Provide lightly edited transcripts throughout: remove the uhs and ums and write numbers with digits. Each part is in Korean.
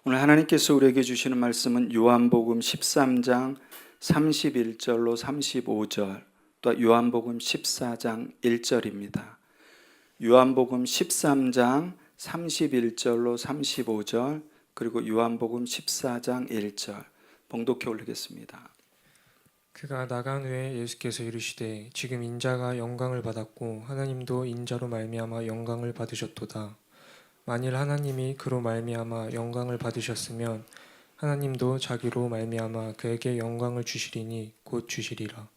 오늘 하나님께서 우리에게 주시는 말씀은 요한복음 13장 31절로 35절, 또 요한복음 14장 1절입니다. 요한복음 13장 31절로 35절, 그리고 요한복음 14장 1절 봉독해 올리겠습니다. 그가 나간 후에 예수께서 이르시되 지금 인자가 영광을 받았고 하나님도 인자로 말미암아 영광을 받으셨도다. 만일 하나님이 그로 말미암아 영광을 받으셨으면 하나님도 자기로 말미암아 그에게 영광을 주시리니 곧 주시리라.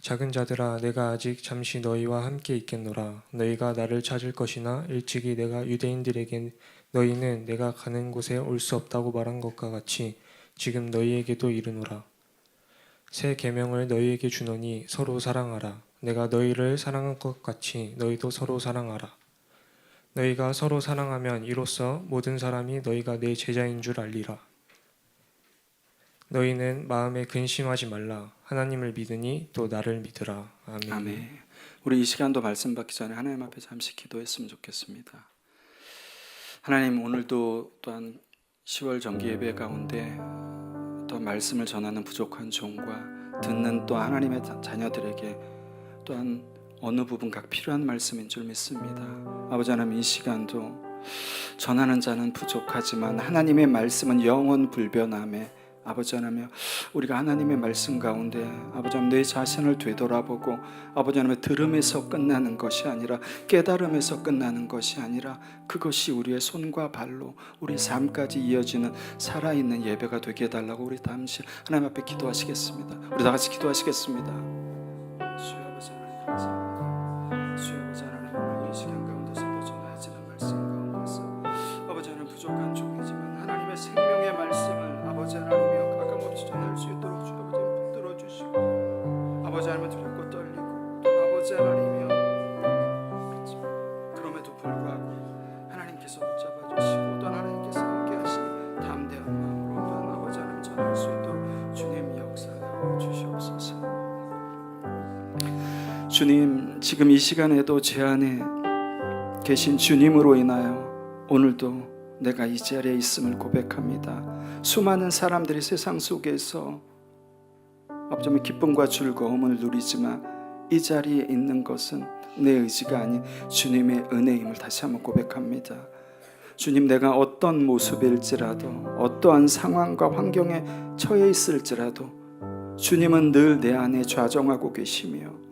작은 자들아, 내가 아직 잠시 너희와 함께 있겠노라. 너희가 나를 찾을 것이나 일찍이 내가 유대인들에게 너희는 내가 가는 곳에 올 수 없다고 말한 것과 같이 지금 너희에게도 이르노라. 새 계명을 너희에게 주노니 서로 사랑하라. 내가 너희를 사랑한 것 같이 너희도 서로 사랑하라. 너희가 서로 사랑하면 이로써 모든 사람이 너희가 내 제자인 줄 알리라. 너희는 마음에 근심하지 말라. 하나님을 믿으니 또 나를 믿으라. 아멘. 아멘. 우리 이 시간도 말씀 받기 전에 하나님 앞에 잠시 기도했으면 좋겠습니다. 하나님, 오늘도 또한 10월 정기 예배 가운데 또 말씀을 전하는 부족한 종과 듣는 또 하나님의 자녀들에게 또한 어느 부분 각 필요한 말씀인 줄 믿습니다. 아버지 하나님, 이 시간도 전하는 자는 부족하지만 하나님의 말씀은 영원 불변함에 아버지 하나님, 우리가 하나님의 말씀 가운데 아버지 하나님 내 자신을 되돌아보고 아버지 하나님 들음에서 끝나는 것이 아니라 깨달음에서 끝나는 것이 아니라 그것이 우리의 손과 발로 우리 삶까지 이어지는 살아있는 예배가 되게 해달라고 우리 잠시 하나님 앞에 기도하시겠습니다. 우리 다 같이 기도하시겠습니다. 주여 아버지 하나님, 감사합니다. 주여 아버지 하나님, 오늘 이 시간 가운데서도 전하지는 말씀 가운데서 아버지 하나님 부족한 종이지만 하나님의 생명의 말씀을 아버지 하나님이 가감없이 전할 수 있도록 주 아버지 붙들어 주시고 아버지 하나님은 두렵고 떨리고 또 아버지 하나님이여 그럼에도 불구하고 하나님께서 붙잡아 주시고 또 하나님께서 함께 하시니 담대한 마음으로 또한 아버지 하나님 전할 수 있도록 주님 역사하여 주시옵소서. 주님, 지금 이 시간에도 제 안에 계신 주님으로 인하여 오늘도 내가 이 자리에 있음을 고백합니다. 수많은 사람들이 세상 속에서 어쩌면 기쁨과 즐거움을 누리지만 이 자리에 있는 것은 내 의지가 아닌 주님의 은혜임을 다시 한번 고백합니다. 주님, 내가 어떤 모습일지라도 어떠한 상황과 환경에 처해 있을지라도 주님은 늘 내 안에 좌정하고 계시며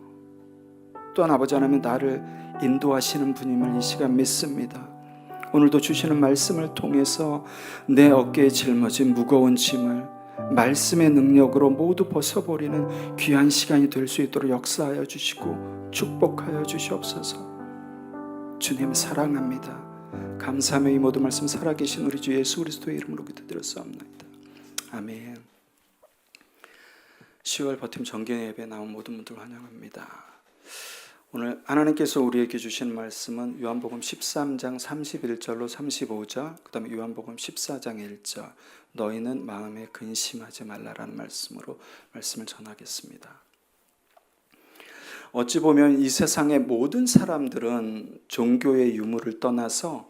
또한 아버지 하나님 나를 인도하시는 분임을 이 시간 믿습니다. 오늘도 주시는 말씀을 통해서 내 어깨에 짊어진 무거운 짐을 말씀의 능력으로 모두 벗어버리는 귀한 시간이 될 수 있도록 역사하여 주시고 축복하여 주시옵소서. 주님 사랑합니다. 감사하며 이 모든 말씀 살아계신 우리 주 예수 그리스도의 이름으로 기도드렸사옵나이다. 아멘. 10월 버팀 정기 예배에 나온 모든 분들 환영합니다. 오늘 하나님께서 우리에게 주신 말씀은 요한복음 13장 31절로 35절, 그 다음에 요한복음 14장 1절, 너희는 마음에 근심하지 말라라는 말씀으로 말씀을 전하겠습니다. 어찌 보면 이 세상의 모든 사람들은 종교의 유무를 떠나서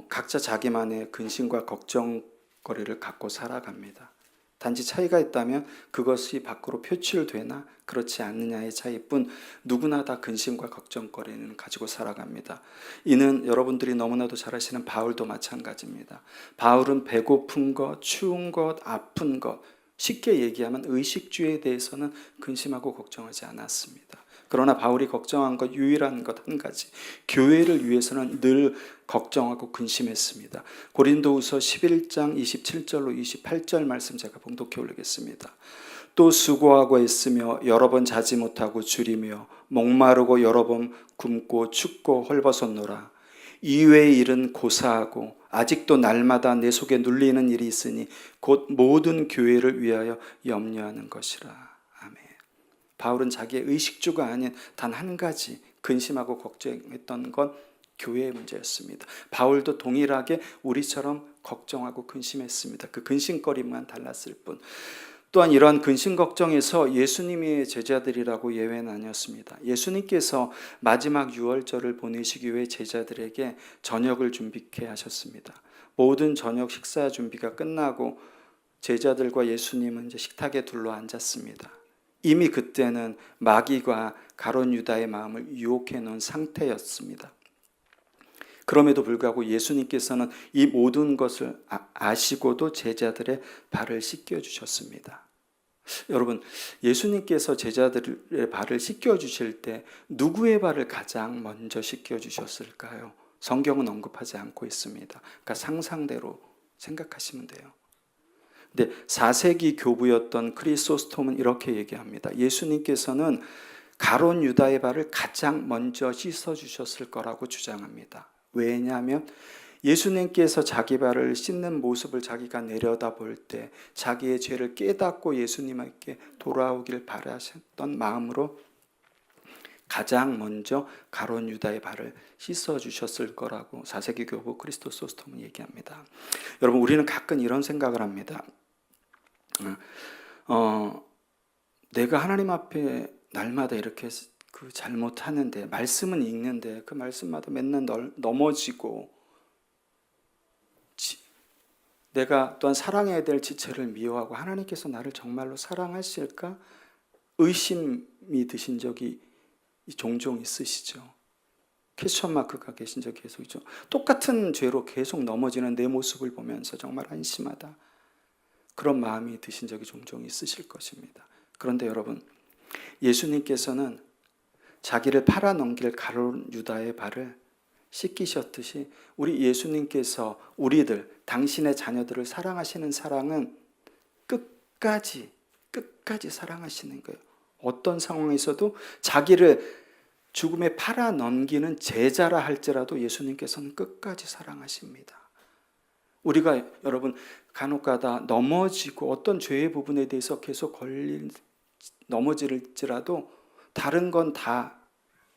각자 자기만의 근심과 걱정거리를 갖고 살아갑니다. 단지 차이가 있다면 그것이 밖으로 표출되나 그렇지 않느냐의 차이뿐 누구나 다 근심과 걱정거리는 가지고 살아갑니다. 이는 여러분들이 너무나도 잘 아시는 바울도 마찬가지입니다. 바울은 배고픈 것, 추운 것, 아픈 것, 쉽게 얘기하면 의식주에 대해서는 근심하고 걱정하지 않았습니다. 그러나 바울이 걱정한 것, 유일한 것 한 가지, 교회를 위해서는 늘 걱정하고 근심했습니다. 고린도후서 11장 27절로 28절 말씀 제가 봉독해 올리겠습니다. 또 수고하고 애쓰며 여러 번 자지 못하고 줄이며 목마르고 여러 번 굶고 춥고 헐벗었노라. 이외의 일은 고사하고 아직도 날마다 내 속에 눌리는 일이 있으니 곧 모든 교회를 위하여 염려하는 것이라. 아멘. 바울은 자기의 의식주가 아닌 단 한 가지 근심하고 걱정했던 건 교회의 문제였습니다. 바울도 동일하게 우리처럼 걱정하고 근심했습니다. 그 근심거리만 달랐을 뿐. 또한 이러한 근심 걱정에서 예수님의 제자들이라고 예외는 아니었습니다. 예수님께서 마지막 유월절을 보내시기 위해 제자들에게 저녁을 준비케 하셨습니다. 모든 저녁 식사 준비가 끝나고 제자들과 예수님은 이제 식탁에 둘러 앉았습니다. 이미 그때는 마귀가 가룟 유다의 마음을 유혹해 놓은 상태였습니다. 그럼에도 불구하고 예수님께서는 이 모든 것을 아시고도 제자들의 발을 씻겨 주셨습니다. 여러분, 예수님께서 제자들의 발을 씻겨 주실 때 누구의 발을 가장 먼저 씻겨 주셨을까요? 성경은 언급하지 않고 있습니다. 그러니까 상상대로 생각하시면 돼요. 근데 4세기 교부였던 크리소스톰은 이렇게 얘기합니다. 예수님께서는 가룟 유다의 발을 가장 먼저 씻어 주셨을 거라고 주장합니다. 왜냐하면 예수님께서 자기 발을 씻는 모습을 자기가 내려다볼 때 자기의 죄를 깨닫고 예수님께 돌아오길 바라셨던 마음으로 가장 먼저 가룟 유다의 발을 씻어 주셨을 거라고 4세기 교부 크리스토소스톰은 얘기합니다. 여러분, 우리는 가끔 이런 생각을 합니다. 내가 하나님 앞에 날마다 이렇게 그 잘못하는데, 말씀은 읽는데 그 말씀마다 맨날 넘어지고, 내가 또한 사랑해야 될 지체를 미워하고 하나님께서 나를 정말로 사랑하실까 의심이 드신 적이 종종 있으시죠. 퀘스천 마크가 계신 적이 계속 있죠. 똑같은 죄로 계속 넘어지는 내 모습을 보면서 정말 한심하다, 그런 마음이 드신 적이 종종 있으실 것입니다. 그런데 여러분, 예수님께서는 자기를 팔아넘길 가룟 유다의 발을 씻기셨듯이 우리 예수님께서 우리들, 당신의 자녀들을 사랑하시는 사랑은 끝까지 사랑하시는 거예요. 어떤 상황에서도 자기를 죽음에 팔아넘기는 제자라 할지라도 예수님께서는 끝까지 사랑하십니다. 우리가 여러분 간혹가다 넘어지고 어떤 죄의 부분에 대해서 계속 넘어질지라도 다른 건 다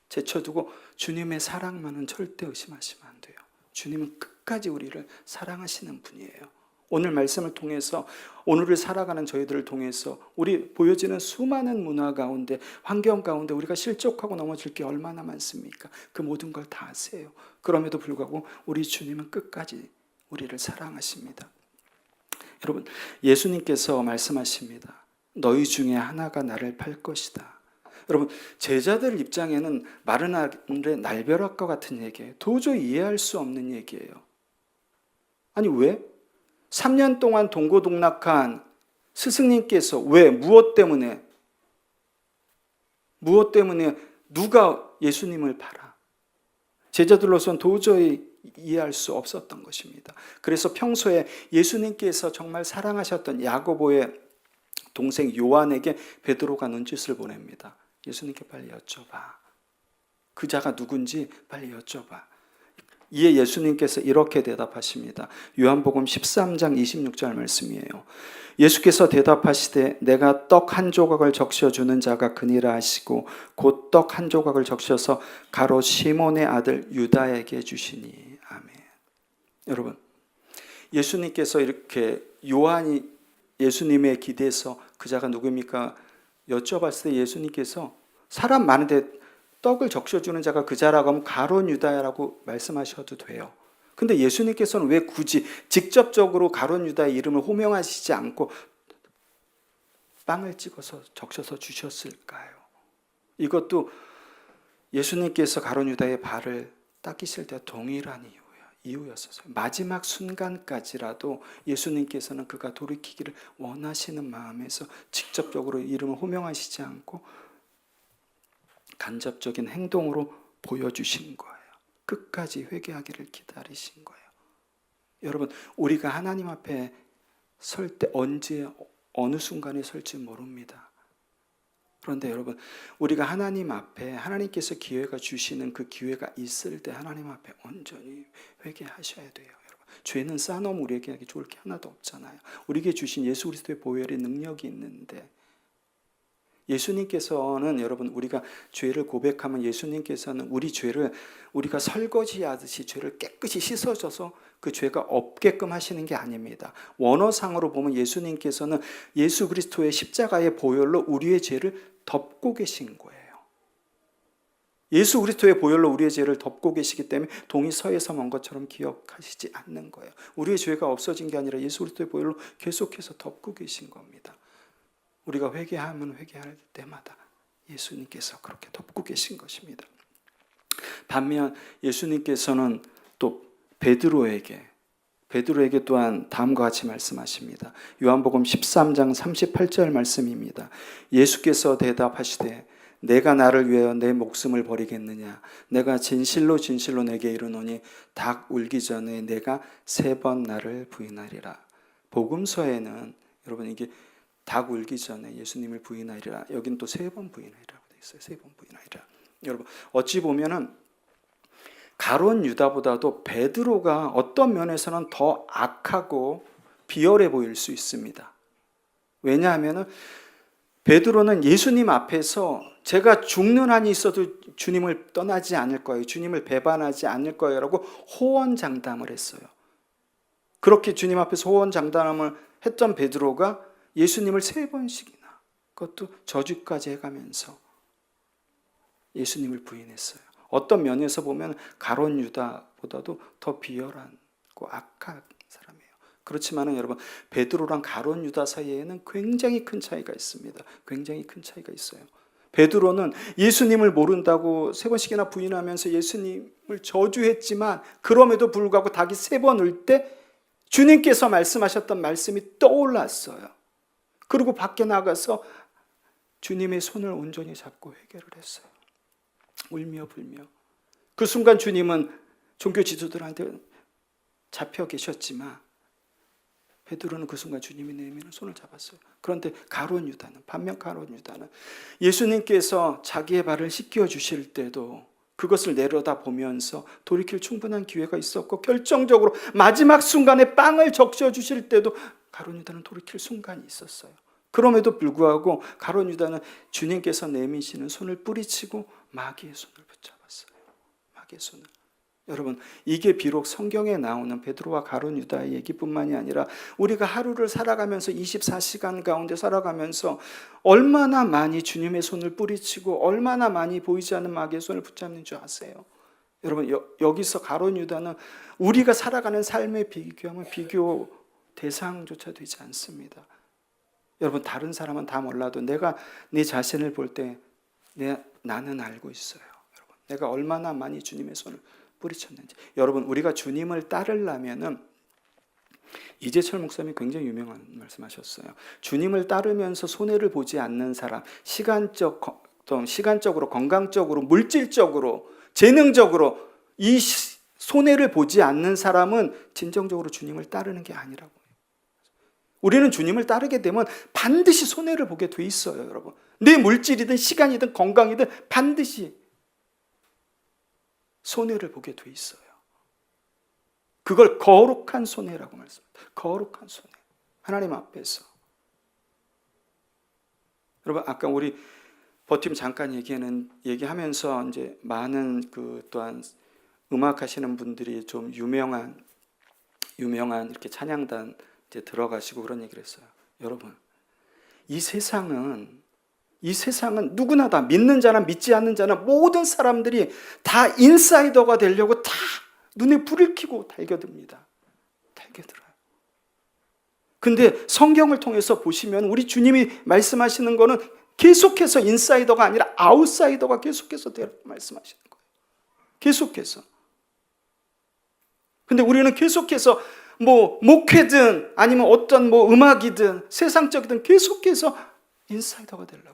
제쳐두고 주님의 사랑만은 절대 의심하시면 안 돼요. 주님은 끝까지 우리를 사랑하시는 분이에요. 오늘 말씀을 통해서, 오늘을 살아가는 저희들을 통해서 우리 보여지는 수많은 문화 가운데, 환경 가운데 우리가 실족하고 넘어질 게 얼마나 많습니까? 그 모든 걸 다 아세요. 그럼에도 불구하고 우리 주님은 끝까지 우리를 사랑하십니다. 여러분, 예수님께서 말씀하십니다. 너희 중에 하나가 나를 팔 것이다. 여러분, 제자들 입장에는 마른 하늘의 날벼락과 같은 얘기예요. 도저히 이해할 수 없는 얘기예요. 아니 왜? 3년 동안 동고동락한 스승님께서 왜? 무엇 때문에 누가 예수님을 팔아? 제자들로서는 도저히 이해할 수 없었던 것입니다. 그래서 평소에 예수님께서 정말 사랑하셨던 야고보의 동생 요한에게 베드로가 눈짓을 보냅니다. 예수님께 빨리 여쭤봐. 그 자가 누군지 빨리 여쭤봐. 이에 예수님께서 이렇게 대답하십니다. 요한복음 13장 26절 말씀이에요. 예수께서 대답하시되 내가 떡 한 조각을 적셔주는 자가 그니라 하시고 곧 떡 한 조각을 적셔서 가롯 시몬의 아들 유다에게 주시니. 아멘. 여러분, 예수님께서 이렇게 요한이 예수님의 기대서 그 자가 누구입니까? 여쭤봤을 때 예수님께서 사람 많은데 떡을 적셔주는 자가 그 자라고 하면 가룟 유다라고 말씀하셔도 돼요. 근데 예수님께서는 왜 굳이 직접적으로 가룟 유다의 이름을 호명하시지 않고 빵을 찍어서 적셔서 주셨을까요? 이것도 예수님께서 가룟 유다의 발을 닦이실 때 동일한 이유였어요. 마지막 순간까지라도 예수님께서는 그가 돌이키기를 원하시는 마음에서 직접적으로 이름을 호명하시지 않고 간접적인 행동으로 보여주신 거예요. 끝까지 회개하기를 기다리신 거예요. 여러분, 우리가 하나님 앞에 설 때 언제 어느 순간에 설지 모릅니다. 그런데 여러분, 우리가 하나님 앞에 하나님께서 기회가 주시는 그 기회가 있을 때 하나님 앞에 온전히 회개하셔야 돼요. 여러분, 죄는 쌓아놓으면 우리에게 좋을 게 하나도 없잖아요. 우리에게 주신 예수 그리스도의 보혈의 능력이 있는데 예수님께서는 여러분 우리가 죄를 고백하면 예수님께서는 우리 죄를 우리가 설거지하듯이 죄를 깨끗이 씻어줘서 그 죄가 없게끔 하시는 게 아닙니다. 원어상으로 보면 예수님께서는 예수 그리스도의 십자가의 보혈로 우리의 죄를 덮고 계신 거예요. 예수 그리스도의 보혈로 우리의 죄를 덮고 계시기 때문에 동이 서에서 먼 것처럼 기억하시지 않는 거예요. 우리의 죄가 없어진 게 아니라 예수 그리스도의 보혈로 계속해서 덮고 계신 겁니다. 우리가 회개하면 회개할 때마다 예수님께서 그렇게 덮고 계신 것입니다. 반면 예수님께서는 또 베드로에게 또한 다음과 같이 말씀하십니다. 요한복음 13장 38절 말씀입니다. 예수께서 대답하시되 내가 나를 위하여 내 목숨을 버리겠느냐? 내가 진실로 진실로 내게 이르노니 닭 울기 전에 내가 3번 나를 부인하리라. 복음서에는 여러분 이게 닭 울기 전에 예수님을 부인하리라. 여긴 또 3번 부인하리라고 되어 있어요. 3번 부인하리라. 여러분 어찌 보면은 가룟 유다보다도 베드로가 어떤 면에서는 더 악하고 비열해 보일 수 있습니다. 왜냐하면은 베드로는 예수님 앞에서 제가 죽는 한이 있어도 주님을 떠나지 않을 거예요. 주님을 배반하지 않을 거예요. 라고 호언장담을 했어요. 그렇게 주님 앞에서 호언장담을 했던 베드로가 예수님을 3번씩이나 그것도 저주까지 해가면서 예수님을 부인했어요. 어떤 면에서 보면 가룟 유다보다도 더 비열하고 악한 사람이에요. 그렇지만은 여러분 베드로랑 가룟 유다 사이에는 굉장히 큰 차이가 있습니다. 굉장히 큰 차이가 있어요. 베드로는 예수님을 모른다고 3번씩이나 부인하면서 예수님을 저주했지만 그럼에도 불구하고 닭이 3번 울 때 주님께서 말씀하셨던 말씀이 떠올랐어요. 그리고 밖에 나가서 주님의 손을 온전히 잡고 회개를 했어요. 울며 불며. 그 순간 주님은 종교 지도들한테 잡혀 계셨지만 베드로는 그 순간 주님이 내미는 손을 잡았어요. 그런데 반면 가룟 유다는 예수님께서 자기의 발을 씻겨 주실 때도 그것을 내려다보면서 돌이킬 충분한 기회가 있었고 결정적으로 마지막 순간에 빵을 적셔 주실 때도 가룟 유다는 돌이킬 순간이 있었어요. 그럼에도 불구하고 가룟 유다는 주님께서 내미시는 손을 뿌리치고 마귀의 손을 붙잡았어요. 마귀의 손을. 여러분 이게 비록 성경에 나오는 베드로와 가룟 유다의 얘기뿐만이 아니라 우리가 하루를 살아가면서 24시간 가운데 살아가면서 얼마나 많이 주님의 손을 뿌리치고 얼마나 많이 보이지 않는 마귀의 손을 붙잡는 줄 아세요? 여러분 여기서 가룟 유다는 우리가 살아가는 삶에 비교하면 비교 대상조차 되지 않습니다. 여러분 다른 사람은 다 몰라도 내가 내 자신을 볼 때 나는 알고 있어요. 여러분 내가 얼마나 많이 주님의 손을 뿌리쳤는지. 여러분 우리가 주님을 따르려면은 이재철 목사님이 굉장히 유명한 말씀하셨어요. 주님을 따르면서 손해를 보지 않는 사람, 시간적으로, 건강적으로, 물질적으로, 재능적으로 이 손해를 보지 않는 사람은 진정적으로 주님을 따르는 게 아니라고. 우리는 주님을 따르게 되면 반드시 손해를 보게 돼 있어요, 여러분. 내 물질이든 시간이든 건강이든 반드시 손해를 보게 돼 있어요. 그걸 거룩한 손해라고 말씀합니다. 거룩한 손해. 하나님 앞에서. 여러분 아까 우리 버팀 잠깐 얘기하면서 이제 많은 또한 음악 하시는 분들이 좀 유명한 이렇게 찬양단 이제 들어가시고 그런 얘기를 했어요. 여러분 이 세상은 누구나 다 믿는 자나 믿지 않는 자나 모든 사람들이 다 인사이더가 되려고 다 눈에 불을 켜고 달겨듭니다. 달겨들어요. 근데 성경을 통해서 보시면 우리 주님이 말씀하시는 거는 계속해서 인사이더가 아니라 아웃사이더가 계속해서 되라고 말씀하시는 거예요. 계속해서. 근데 우리는 계속해서 목회든 아니면 어떤 음악이든 세상적이든 계속해서 인사이더가 되려고 해요.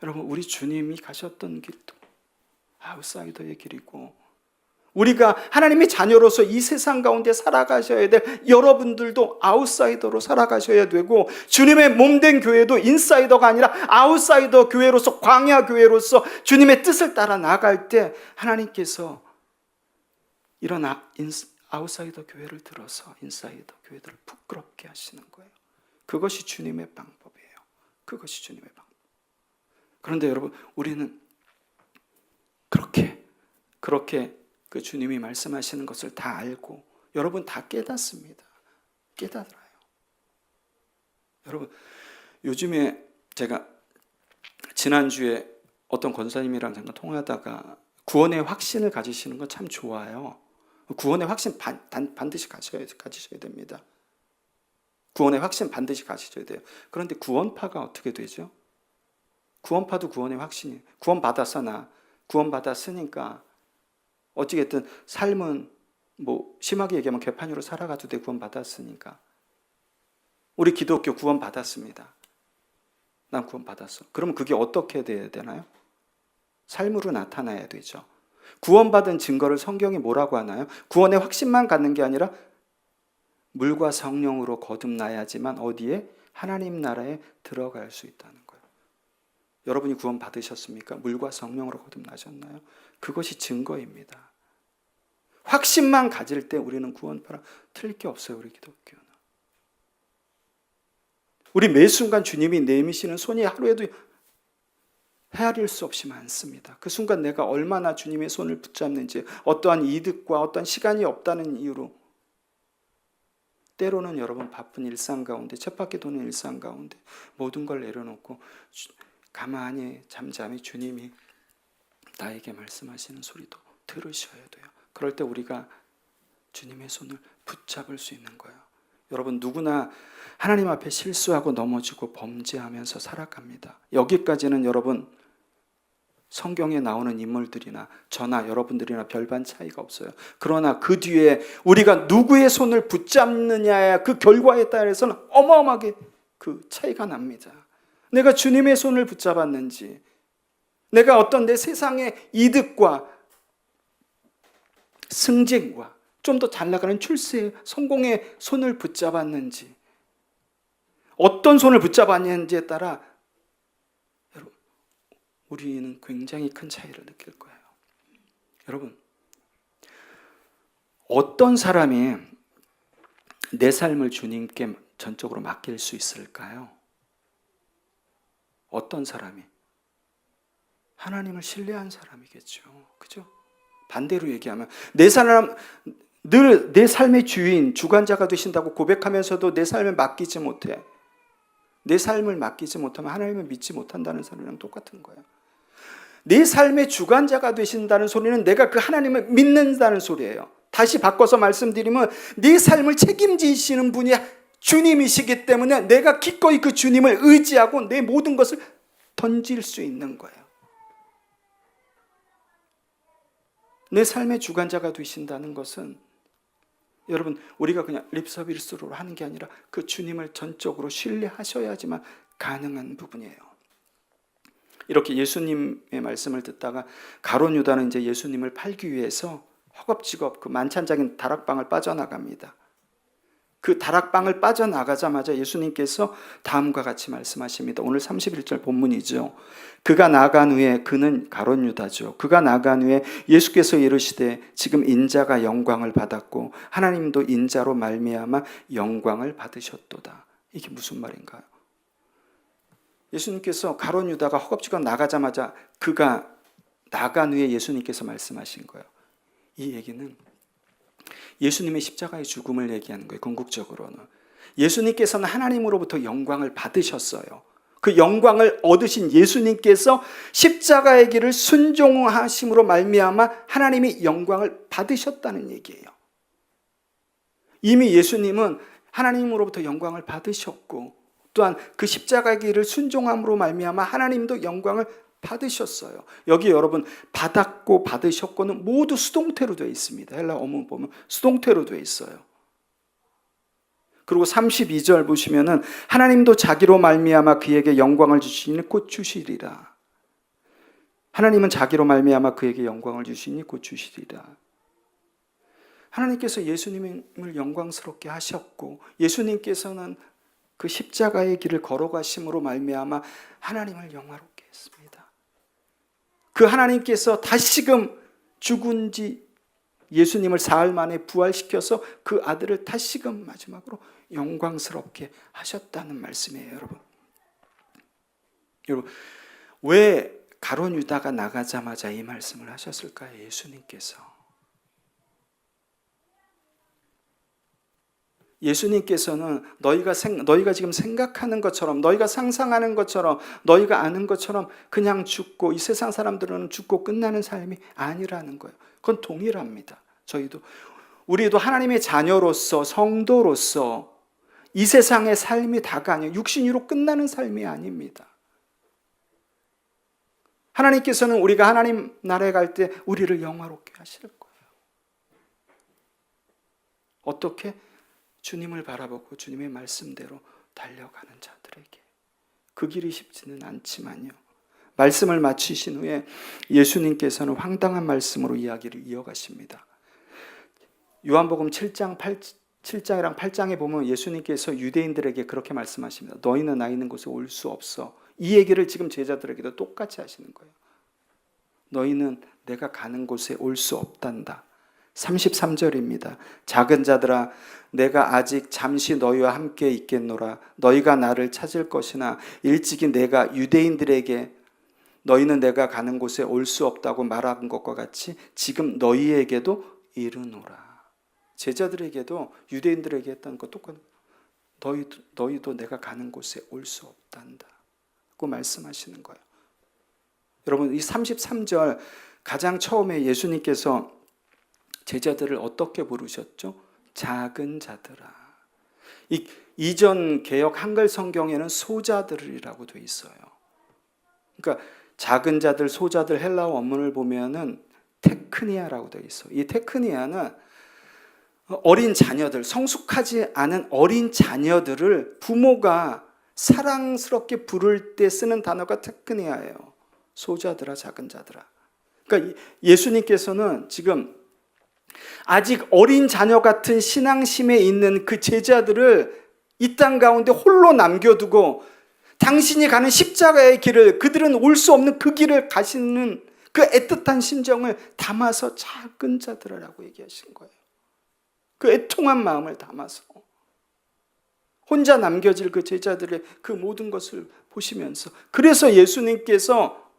여러분 우리 주님이 가셨던 길도 아웃사이더의 길이고 우리가 하나님의 자녀로서 이 세상 가운데 살아가셔야 될 여러분들도 아웃사이더로 살아가셔야 되고 주님의 몸된 교회도 인사이더가 아니라 아웃사이더 교회로서 광야 교회로서 주님의 뜻을 따라 나아갈 때 하나님께서 이런 아웃사이더 교회를 들어서 인사이더 교회들을 부끄럽게 하시는 거예요. 그것이 주님의 방법이에요. 그것이 주님의 방법. 그런데 여러분, 우리는 그렇게 그 주님이 말씀하시는 것을 다 알고 여러분 다 깨닫습니다. 깨달아요. 여러분, 요즘에 제가 지난주에 어떤 권사님이랑 잠깐 통화하다가 구원의 확신을 가지시는 건 참 좋아요. 구원의 확신 반드시 가지셔야 됩니다. 구원의 확신 반드시 가지셔야 돼요. 그런데 구원파가 어떻게 되죠? 구원파도 구원의 확신이에요. 구원받았으니까 어찌됐든 삶은 뭐 심하게 얘기하면 개판으로 살아가도 돼. 구원받았으니까. 우리 기독교 구원받았습니다. 난 구원받았어. 그러면 그게 어떻게 돼야 되나요? 삶으로 나타나야 되죠. 구원받은 증거를 성경이 뭐라고 하나요? 구원의 확신만 갖는 게 아니라 물과 성령으로 거듭나야지만 어디에? 하나님 나라에 들어갈 수 있다는 거예요. 여러분이 구원받으셨습니까? 물과 성령으로 거듭나셨나요? 그것이 증거입니다. 확신만 가질 때 우리는 구원파라 틀릴 게 없어요. 우리 기독교는. 우리 매 순간 주님이 내미시는 손이 하루에도 헤아릴 수 없이 많습니다. 그 순간 내가 얼마나 주님의 손을 붙잡는지, 어떠한 이득과 어떠한 시간이 없다는 이유로 때로는 여러분 바쁜 일상 가운데, 쳇바퀴 도는 일상 가운데 모든 걸 내려놓고 가만히 잠잠히 주님이 나에게 말씀하시는 소리도 들으셔야 돼요. 그럴 때 우리가 주님의 손을 붙잡을 수 있는 거예요. 여러분, 누구나 하나님 앞에 실수하고 넘어지고 범죄하면서 살아갑니다. 여기까지는 여러분 성경에 나오는 인물들이나 저나 여러분들이나 별반 차이가 없어요. 그러나 그 뒤에 우리가 누구의 손을 붙잡느냐의 그 결과에 따라서는 어마어마하게 그 차이가 납니다. 내가 주님의 손을 붙잡았는지, 내가 어떤 내 세상의 이득과 승진과 좀 더 잘 나가는 출세, 성공의 손을 붙잡았는지, 어떤 손을 붙잡았는지에 따라 여러분, 우리는 굉장히 큰 차이를 느낄 거예요. 여러분, 어떤 사람이 내 삶을 주님께 전적으로 맡길 수 있을까요? 어떤 사람이? 하나님을 신뢰한 사람이겠죠. 그죠? 반대로 얘기하면 늘 내 삶의 주인, 주관자가 되신다고 고백하면서도 내 삶을 맡기지 못해. 내 삶을 맡기지 못하면 하나님을 믿지 못한다는 소리랑 똑같은 거예요. 내 삶의 주관자가 되신다는 소리는 내가 그 하나님을 믿는다는 소리예요. 다시 바꿔서 말씀드리면 네 삶을 책임지시는 분이 주님이시기 때문에 내가 기꺼이 그 주님을 의지하고 내 모든 것을 던질 수 있는 거예요. 내 삶의 주관자가 되신다는 것은 여러분, 우리가 그냥 립서비스로 하는 게 아니라 그 주님을 전적으로 신뢰하셔야지만 가능한 부분이에요. 이렇게 예수님의 말씀을 듣다가 가룟 유다는 이제 예수님을 팔기 위해서 허겁지겁 그 만찬장인 다락방을 빠져나갑니다. 그 다락방을 빠져나가자마자 예수님께서 다음과 같이 말씀하십니다. 오늘 31절 본문이죠. 그가 나간 후에, 그는 가룟 유다죠. 그가 나간 후에 예수께서 이르시되 지금 인자가 영광을 받았고 하나님도 인자로 말미암아 영광을 받으셨도다. 이게 무슨 말인가요? 예수님께서 가룟 유다가 허겁지겁 나가자마자 그가 나간 후에 예수님께서 말씀하신 거예요. 이 얘기는 예수님의 십자가의 죽음을 얘기하는 거예요. 궁극적으로는 예수님께서는 하나님으로부터 영광을 받으셨어요. 그 영광을 얻으신 예수님께서 십자가의 길을 순종하심으로 말미암아 하나님이 영광을 받으셨다는 얘기예요. 이미 예수님은 하나님으로부터 영광을 받으셨고 또한 그 십자가의 길을 순종함으로 말미암아 하나님도 영광을 받으셨어요. 여기 여러분 받았고 받으셨고는 모두 수동태로 되어 있습니다. 헬라 어문 보면 수동태로 되어 있어요. 그리고 32절 보시면은 하나님도 자기로 말미암아 그에게 영광을 주시니 곧 주시리라. 하나님은 자기로 말미암아 그에게 영광을 주시니 곧 주시리라. 하나님께서 예수님을 영광스럽게 하셨고 예수님께서는 그 십자가의 길을 걸어가심으로 말미암아 하나님을 영화롭게 했습니다. 그 하나님께서 다시금 죽은 지 예수님을 사흘 만에 부활시켜서 그 아들을 다시금 마지막으로 영광스럽게 하셨다는 말씀이에요, 여러분. 여러분, 왜 가룟 유다가 나가자마자 이 말씀을 하셨을까요? 예수님께서는 너희가 지금 생각하는 것처럼, 너희가 상상하는 것처럼, 너희가 아는 것처럼 그냥 죽고, 이 세상 사람들은 죽고 끝나는 삶이 아니라는 거예요. 그건 동일합니다. 우리도 하나님의 자녀로서, 성도로서 이 세상의 삶이 다가 아니에요. 육신으로 끝나는 삶이 아닙니다. 하나님께서는 우리가 하나님 나라에 갈 때 우리를 영화롭게 하실 거예요. 어떻게? 주님을 바라보고 주님의 말씀대로 달려가는 자들에게. 그 길이 쉽지는 않지만요. 말씀을 마치신 후에 예수님께서는 황당한 말씀으로 이야기를 이어가십니다. 요한복음 7장이랑 8장에 보면 예수님께서 유대인들에게 그렇게 말씀하십니다. 너희는 나 있는 곳에 올 수 없어. 이 얘기를 지금 제자들에게도 똑같이 하시는 거예요. 너희는 내가 가는 곳에 올 수 없단다. 33절입니다. 작은 자들아, 내가 아직 잠시 너희와 함께 있겠노라. 너희가 나를 찾을 것이나 일찍이 내가 유대인들에게 너희는 내가 가는 곳에 올 수 없다고 말한 것과 같이 지금 너희에게도 이르노라. 제자들에게도 유대인들에게 했던 것 똑같아요. 너희도 내가 가는 곳에 올 수 없단다 고 말씀하시는 거예요. 여러분, 이 33절 가장 처음에 예수님께서 제자들을 어떻게 부르셨죠? 작은 자들아. 이전 개역 한글 성경에는 소자들이라고 돼 있어요. 그러니까 작은 자들, 소자들 헬라어 원문을 보면은 테크니아라고 돼 있어. 이 테크니아는 어린 자녀들, 성숙하지 않은 어린 자녀들을 부모가 사랑스럽게 부를 때 쓰는 단어가 테크니아예요. 소자들아, 작은 자들아. 그러니까 예수님께서는 지금 아직 어린 자녀 같은 신앙심에 있는 그 제자들을 이 땅 가운데 홀로 남겨두고 당신이 가는 십자가의 길을, 그들은 올 수 없는 그 길을 가시는 그 애틋한 심정을 담아서 작은 자들이라고 얘기하신 거예요. 그 애통한 마음을 담아서 혼자 남겨질 그 제자들의 그 모든 것을 보시면서, 그래서 예수님께서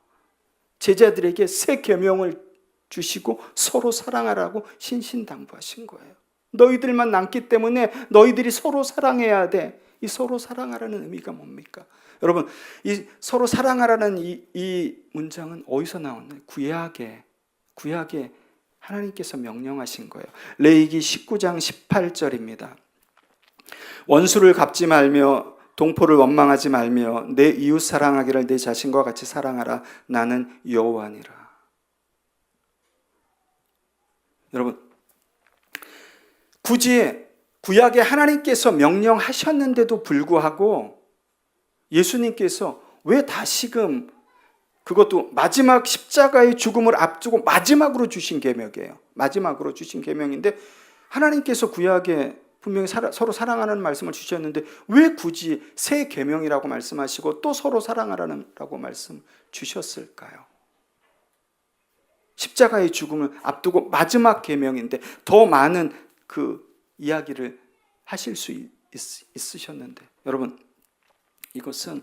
제자들에게 새 계명을 주시고 서로 사랑하라고 신신당부하신 거예요. 너희들만 남기 때문에 너희들이 서로 사랑해야 돼. 이 서로 사랑하라는 의미가 뭡니까? 여러분, 이 서로 사랑하라는 이 문장은 어디서 나왔나요? 구약에 하나님께서 명령하신 거예요. 레위기 19장 18절입니다. 원수를 갚지 말며 동포를 원망하지 말며 내 이웃 사랑하기를 내 자신과 같이 사랑하라. 나는 여호와니라. 여러분, 굳이 구약에 하나님께서 명령하셨는데도 불구하고 예수님께서 왜 다시금, 그것도 마지막 십자가의 죽음을 앞두고 마지막으로 주신 계명이에요. 마지막으로 주신 계명인데 하나님께서 구약에 분명히 서로 사랑하는 말씀을 주셨는데 왜 굳이 새 계명이라고 말씀하시고 또 서로 사랑하라고 말씀 주셨을까요? 십자가의 죽음을 앞두고 마지막 계명인데 더 많은 그 이야기를 하실 수 있으셨는데, 여러분, 이것은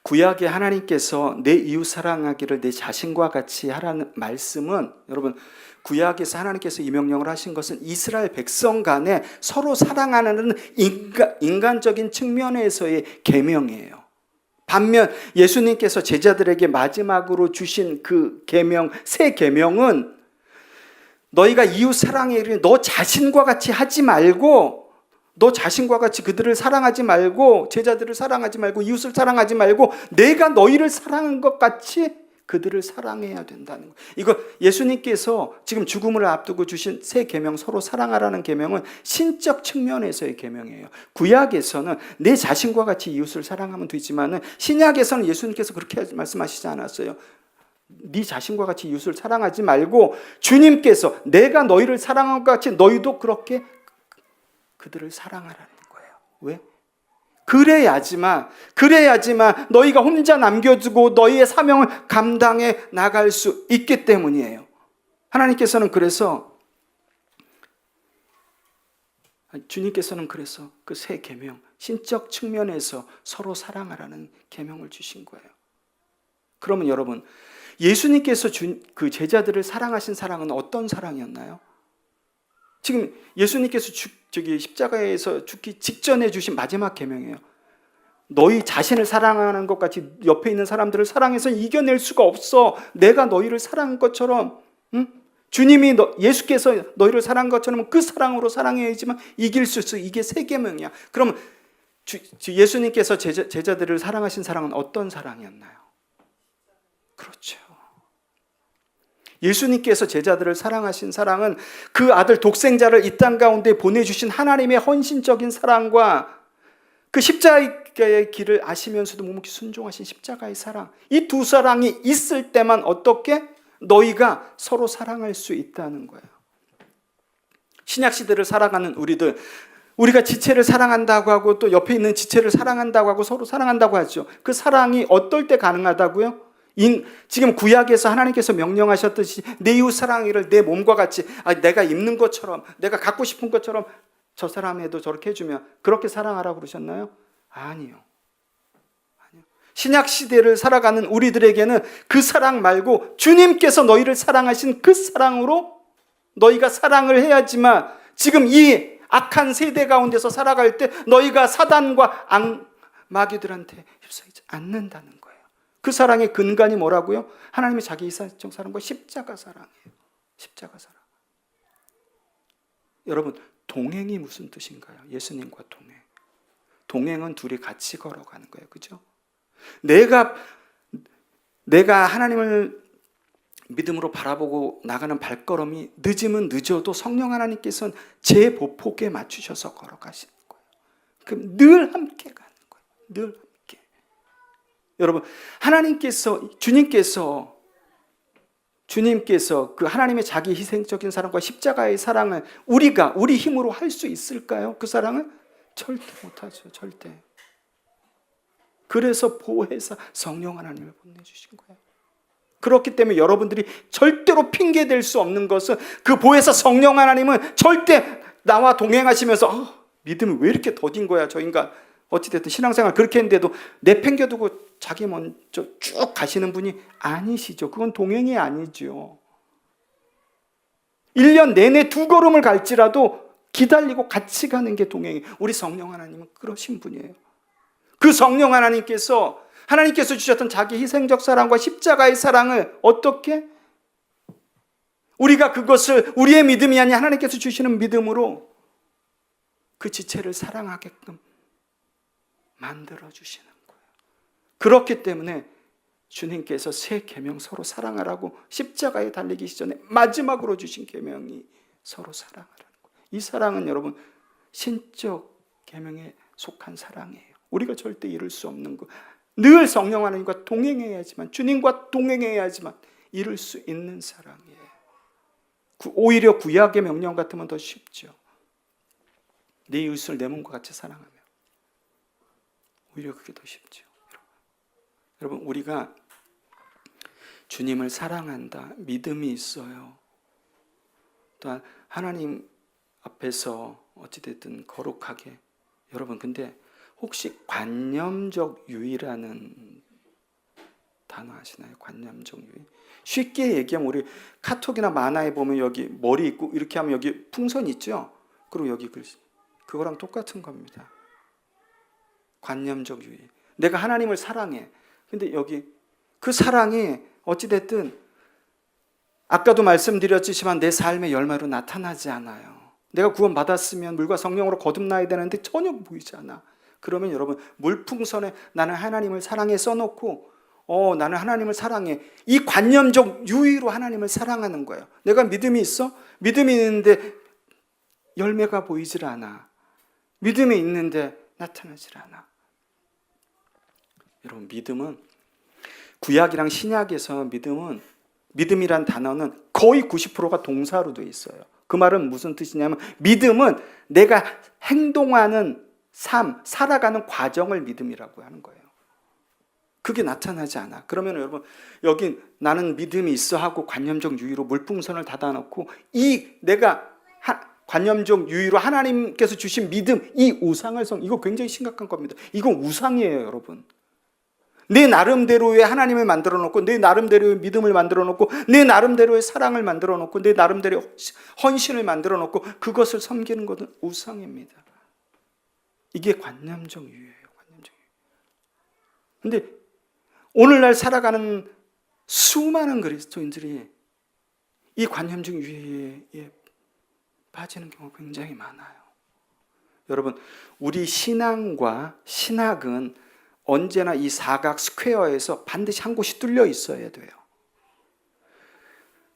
구약에 하나님께서 내 이웃 사랑하기를 내 자신과 같이 하라는 말씀은, 여러분, 구약에서 하나님께서 이 명령을 하신 것은 이스라엘 백성 간에 서로 사랑하는 인간적인 측면에서의 계명이에요. 반면 예수님께서 제자들에게 마지막으로 주신 그 계명, 새 계명은 너희가 이웃 사랑에 이르니 너 자신과 같이 하지 말고, 너 자신과 같이 그들을 사랑하지 말고, 제자들을 사랑하지 말고, 이웃을 사랑하지 말고 내가 너희를 사랑한 것 같이 그들을 사랑해야 된다는 거예요. 이거 예수님께서 지금 죽음을 앞두고 주신 새 계명, 서로 사랑하라는 계명은 신적 측면에서의 계명이에요. 구약에서는 내 자신과 같이 이웃을 사랑하면 되지만은 신약에서는 예수님께서 그렇게 말씀하시지 않았어요. 네 자신과 같이 이웃을 사랑하지 말고 주님께서 내가 너희를 사랑한 것 같이 너희도 그렇게 그들을 사랑하라는 거예요. 왜? 그래야지만 너희가 혼자 남겨두고 너희의 사명을 감당해 나갈 수 있기 때문이에요. 하나님께서는 그래서, 주님께서는 그래서 그 새 계명, 신적 측면에서 서로 사랑하라는 계명을 주신 거예요. 그러면 여러분, 예수님께서 준 그 제자들을 사랑하신 사랑은 어떤 사랑이었나요? 지금 예수님께서 십자가에서 죽기 직전에 주신 마지막 계명이에요. 너희 자신을 사랑하는 것 같이 옆에 있는 사람들을 사랑해서 이겨낼 수가 없어. 내가 너희를 사랑한 것처럼, 응? 주님이 예수께서 너희를 사랑한 것처럼 그 사랑으로 사랑해야지만 이길 수 있어. 이게 세 계명이야. 그러면 예수님께서 제자들을 사랑하신 사랑은 어떤 사랑이었나요? 그렇죠. 예수님께서 제자들을 사랑하신 사랑은 그 아들 독생자를 이 땅 가운데 보내주신 하나님의 헌신적인 사랑과 그 십자가의 길을 아시면서도 묵묵히 순종하신 십자가의 사랑, 이 두 사랑이 있을 때만 어떻게 너희가 서로 사랑할 수 있다는 거예요. 신약시대를 살아가는 우리들, 우리가 지체를 사랑한다고 하고 또 옆에 있는 지체를 사랑한다고 하고 서로 사랑한다고 하죠. 그 사랑이 어떨 때 가능하다고요? 지금 구약에서 하나님께서 명령하셨듯이 내 이웃 사랑이를 내 몸과 같이, 내가 입는 것처럼, 내가 갖고 싶은 것처럼 저 사람에도 저렇게 해주면 그렇게 사랑하라고 그러셨나요? 아니요. 신약 시대를 살아가는 우리들에게는 그 사랑 말고 주님께서 너희를 사랑하신 그 사랑으로 너희가 사랑을 해야지만 지금 이 악한 세대 가운데서 살아갈 때 너희가 사단과 마귀들한테 휩싸이지 않는다는 거예요. 그 사랑의 근간이 뭐라고요? 하나님의 자기 이사적 사랑과 십자가 사랑이에요. 십자가 사랑. 여러분, 동행이 무슨 뜻인가요? 예수님과 동행. 동행은 둘이 같이 걸어가는 거예요. 그죠? 내가 하나님을 믿음으로 바라보고 나가는 발걸음이 늦으면 늦어도 성령 하나님께서는 제 보폭에 맞추셔서 걸어가시는 거예요. 그럼 늘 함께 가는 거예요. 늘 함께. 여러분, 주님께서 그 하나님의 자기 희생적인 사랑과 십자가의 사랑을 우리 힘으로 할 수 있을까요? 그 사랑을 절대 못하죠. 절대. 그래서 보혜사 성령 하나님을 보내주신 거예요. 그렇기 때문에 여러분들이 절대로 핑계댈 수 없는 것은 그 보혜사 성령 하나님은 절대 나와 동행하시면서 믿음이 왜 이렇게 더딘 거야 저 인간. 어찌됐든 신앙생활 그렇게 했는데도 내팽겨두고 자기 먼저 쭉 가시는 분이 아니시죠. 그건 동행이 아니죠. 1년 내내 2걸음을 갈지라도 기다리고 같이 가는 게 동행이에요. 우리 성령 하나님은 그러신 분이에요. 그 성령 하나님께서 주셨던 자기 희생적 사랑과 십자가의 사랑을 어떻게 우리가 그것을 우리의 믿음이 아닌 하나님께서 주시는 믿음으로 그 지체를 사랑하게끔 만들어주시는 거예요. 그렇기 때문에 주님께서 새 계명 서로 사랑하라고 십자가에 달리기 전에 마지막으로 주신 계명이 서로 사랑하라는 거예요. 이 사랑은 여러분 신적 계명에 속한 사랑이에요. 우리가 절대 이룰 수 없는 거. 늘 성령 하나님과 동행해야지만, 주님과 동행해야지만 이룰 수 있는 사랑이에요. 오히려 구약의 명령 같으면 더 쉽죠. 내 이웃을 내 몸과 같이 사랑하며. 오히려 그게 더 쉽죠. 여러분, 우리가 주님을 사랑한다, 믿음이 있어요. 또한 하나님 앞에서 어찌됐든 거룩하게. 여러분, 근데 혹시 관념적 유의라는 단어 아시나요? 관념적 유의. 쉽게 얘기하면 우리 카톡이나 만화에 보면 여기 머리 있고 이렇게 하면 여기 풍선 있죠? 그리고 여기 글씨. 그거랑 똑같은 겁니다. 관념적 유의. 내가 하나님을 사랑해. 근데 여기 그 사랑이 어찌됐든 아까도 말씀드렸지만 내 삶의 열매로 나타나지 않아요. 내가 구원받았으면 물과 성령으로 거듭나야 되는데 전혀 보이지 않아. 그러면 여러분, 물풍선에 나는 하나님을 사랑해 써놓고 나는 하나님을 사랑해. 이 관념적 유의로 하나님을 사랑하는 거예요. 내가 믿음이 있어? 믿음이 있는데 열매가 보이질 않아. 믿음이 있는데 나타나질 않아. 여러분, 믿음은 구약이랑 신약에서 믿음이란 단어는 거의 90%가 동사로 되어 있어요. 그 말은 무슨 뜻이냐면 믿음은 내가 행동하는 삶, 살아가는 과정을 믿음이라고 하는 거예요. 그게 나타나지 않아. 그러면 여러분, 여기 나는 믿음이 있어 하고 관념적 유의로 물풍선을 닫아놓고 내가 관념적 유의로 하나님께서 주신 믿음, 이 우상을 이거 굉장히 심각한 겁니다. 이건 우상이에요, 여러분. 내 나름대로의 하나님을 만들어 놓고, 내 나름대로의 믿음을 만들어 놓고, 내 나름대로의 사랑을 만들어 놓고, 내 나름대로의 헌신을 만들어 놓고 그것을 섬기는 것은 우상입니다. 이게 관념적 유예예요. 관념적 유예. 근데 오늘날 살아가는 수많은 그리스도인들이 이 관념적 유예에 빠지는 경우가 굉장히 많아요. 여러분, 우리 신앙과 신학은 언제나 이 사각 스퀘어에서 반드시 한 곳이 뚫려 있어야 돼요.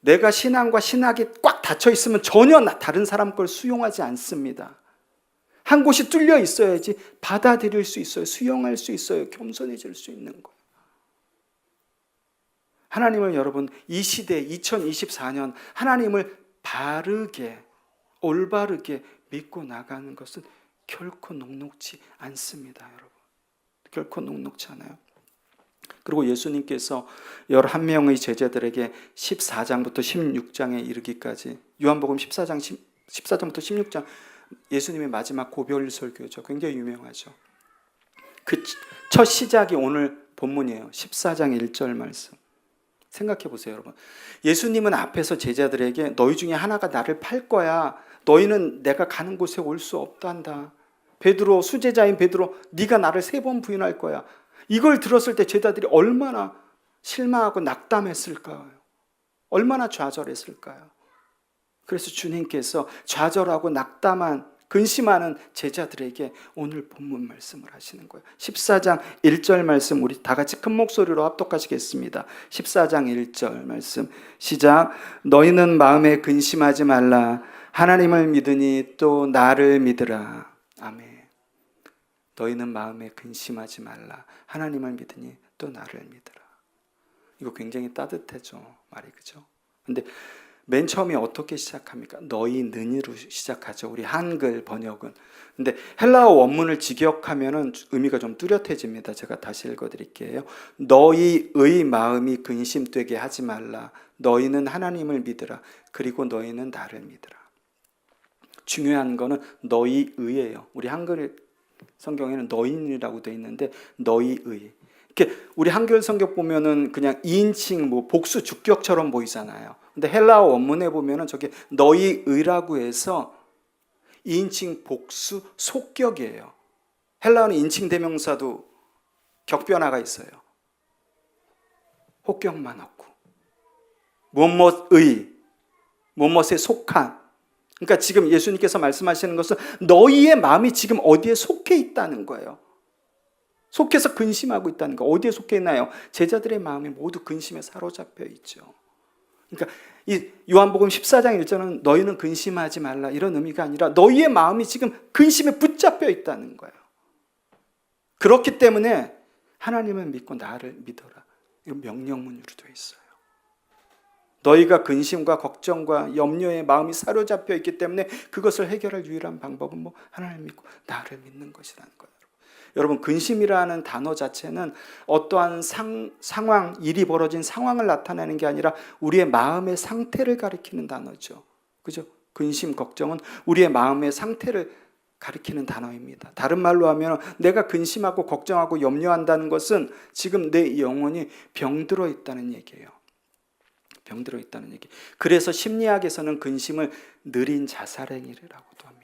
내가 신앙과 신학이 꽉 닫혀 있으면 전혀 다른 사람 걸 수용하지 않습니다. 한 곳이 뚫려 있어야지 받아들일 수 있어요. 수용할 수 있어요. 겸손해질 수 있는 거예요. 하나님을 여러분, 이 시대 2024년 하나님을 바르게, 올바르게 믿고 나가는 것은 결코 녹록지 않습니다, 여러분. 결코 녹록지 않아요. 그리고 예수님께서 11명의 제자들에게 14장부터 16장에 이르기까지, 요한복음 14장부터 16장, 예수님의 마지막 고별 설교죠. 굉장히 유명하죠. 그 첫 시작이 오늘 본문이에요. 14장 1절 말씀. 생각해 보세요, 여러분. 예수님은 앞에서 제자들에게 너희 중에 하나가 나를 팔 거야. 너희는 내가 가는 곳에 올 수 없단다. 베드로, 수제자인 베드로, 네가 나를 3번 부인할 거야. 이걸 들었을 때 제자들이 얼마나 실망하고 낙담했을까요? 얼마나 좌절했을까요? 그래서 주님께서 좌절하고 낙담한, 근심하는 제자들에게 오늘 본문 말씀을 하시는 거예요. 14장 1절 말씀 우리 다 같이 큰 목소리로 합독하시겠습니다. 14장 1절 말씀 시작. 너희는 마음에 근심하지 말라. 하나님을 믿으니 또 나를 믿으라. 아멘. 너희는 마음에 근심하지 말라. 하나님을 믿으니 또 나를 믿으라. 이거 굉장히 따뜻하죠, 말이. 그죠? 근데 맨 처음에 어떻게 시작합니까? 너희는으로 시작하죠. 우리 한글 번역은. 근데 헬라어 원문을 직역하면은 의미가 좀 뚜렷해집니다. 제가 다시 읽어드릴게요. 너희의 마음이 근심되게 하지 말라. 너희는 하나님을 믿으라. 그리고 너희는 나를 믿으라. 중요한 거는 너희의예요. 우리 한글 성경에는 너희이라고 되어 있는데 너희의. 이렇게 우리 한글 성경 보면은 그냥 2인칭 뭐 복수 주격처럼 보이잖아요. 근데 헬라어 원문에 보면은 저게 너희의라고 해서 2인칭 복수 속격이에요. 헬라어는 인칭 대명사도 격변화가 있어요. 혹격만 없고 무엇의, 무엇에 속한. 그러니까 지금 예수님께서 말씀하시는 것은 너희의 마음이 지금 어디에 속해 있다는 거예요. 속해서 근심하고 있다는 거. 어디에 속해 있나요? 제자들의 마음이 모두 근심에 사로잡혀 있죠. 그러니까 이 요한복음 14장 1절은 너희는 근심하지 말라 이런 의미가 아니라 너희의 마음이 지금 근심에 붙잡혀 있다는 거예요. 그렇기 때문에 하나님을 믿고 나를 믿어라. 이거 명령문으로 되어 있어요. 너희가 근심과 걱정과 염려에 마음이 사로잡혀 있기 때문에 그것을 해결할 유일한 방법은 뭐 하나님을 믿고 나를 믿는 것이라는 거예요. 여러분, 근심이라는 단어 자체는 어떠한 상황, 일이 벌어진 상황을 나타내는 게 아니라 우리의 마음의 상태를 가리키는 단어죠. 그죠? 근심, 걱정은 우리의 마음의 상태를 가리키는 단어입니다. 다른 말로 하면 내가 근심하고 걱정하고 염려한다는 것은 지금 내 영혼이 병들어 있다는 얘기예요. 병들어 있다는 얘기. 그래서 심리학에서는 근심을 느린 자살행위라고도 합니다.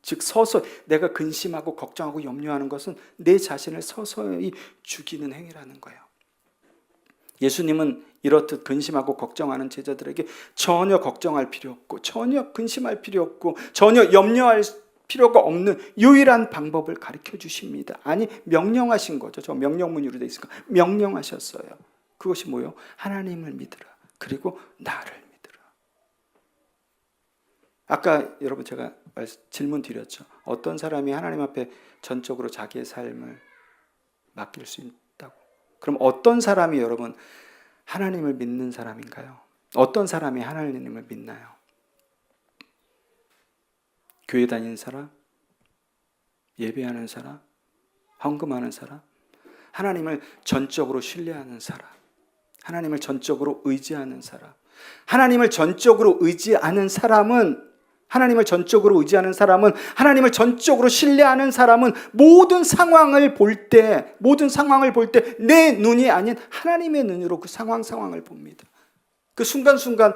즉 서서히 내가 근심하고 걱정하고 염려하는 것은 내 자신을 서서히 죽이는 행위라는 거예요. 예수님은 이렇듯 근심하고 걱정하는 제자들에게 전혀 걱정할 필요 없고 전혀 근심할 필요 없고 전혀 염려할 필요가 없는 유일한 방법을 가르쳐 주십니다. 아니, 명령하신 거죠. 저 명령문으로 돼 있으니까 명령하셨어요. 그것이 뭐예요? 하나님을 믿으라. 그리고 나를 믿으라. 아까 여러분 제가 질문 드렸죠. 어떤 사람이 하나님 앞에 전적으로 자기의 삶을 맡길 수 있다고? 그럼 어떤 사람이 여러분 하나님을 믿는 사람인가요? 어떤 사람이 하나님을 믿나요? 교회 다니는 사람? 예배하는 사람? 헌금하는 사람? 하나님을 전적으로 신뢰하는 사람? 하나님을 전적으로 의지하는 사람? 하나님을 전적으로 의지하는 사람은 하나님을 전적으로 의지하는 사람은, 하나님을 전적으로 신뢰하는 사람은 모든 상황을 볼 때 내 눈이 아닌 하나님의 눈으로 그 상황을 봅니다. 그 순간순간을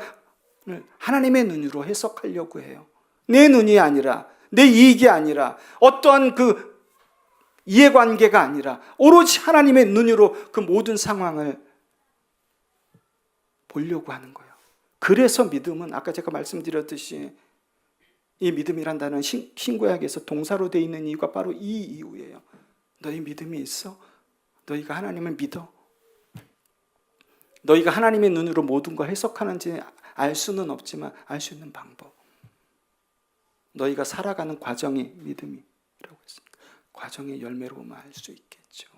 하나님의 눈으로 해석하려고 해요. 내 눈이 아니라, 내 이익이 아니라, 어떠한 그 이해관계가 아니라 오로지 하나님의 눈으로 그 모든 상황을 보려고 하는 거예요. 그래서 믿음은 아까 제가 말씀드렸듯이 이 믿음이란 단어는 신구약에서 동사로 되어 있는 이유가 바로 이 이유예요. 너희 믿음이 있어? 너희가 하나님을 믿어? 너희가 하나님의 눈으로 모든 걸 해석하는지 알 수는 없지만 알 수 있는 방법. 너희가 살아가는 과정이 믿음이라고 했습니다. 과정의 열매로 보면 알 수 있겠죠.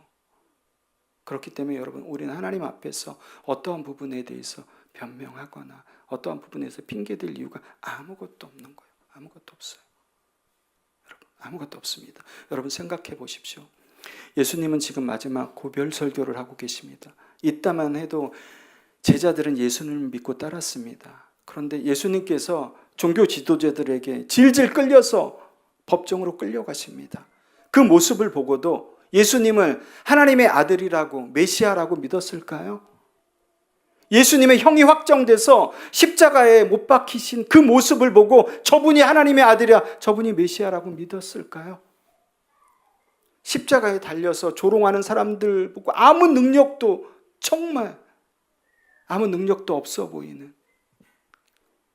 그렇기 때문에 여러분, 우리는 하나님 앞에서 어떠한 부분에 대해서 변명하거나 어떠한 부분에서 핑계댈 이유가 아무것도 없는 거예요. 아무것도 없어요. 여러분, 아무것도 없습니다. 여러분 생각해 보십시오. 예수님은 지금 마지막 고별 설교를 하고 계십니다. 이따만 해도 제자들은 예수님을 믿고 따랐습니다. 그런데 예수님께서 종교 지도자들에게 질질 끌려서 법정으로 끌려가십니다. 그 모습을 보고도 예수님을 하나님의 아들이라고, 메시아라고 믿었을까요? 예수님의 형이 확정돼서 십자가에 못 박히신 그 모습을 보고 저분이 하나님의 아들이야, 저분이 메시아라고 믿었을까요? 십자가에 달려서 조롱하는 사람들 보고 아무 능력도, 정말 아무 능력도 없어 보이는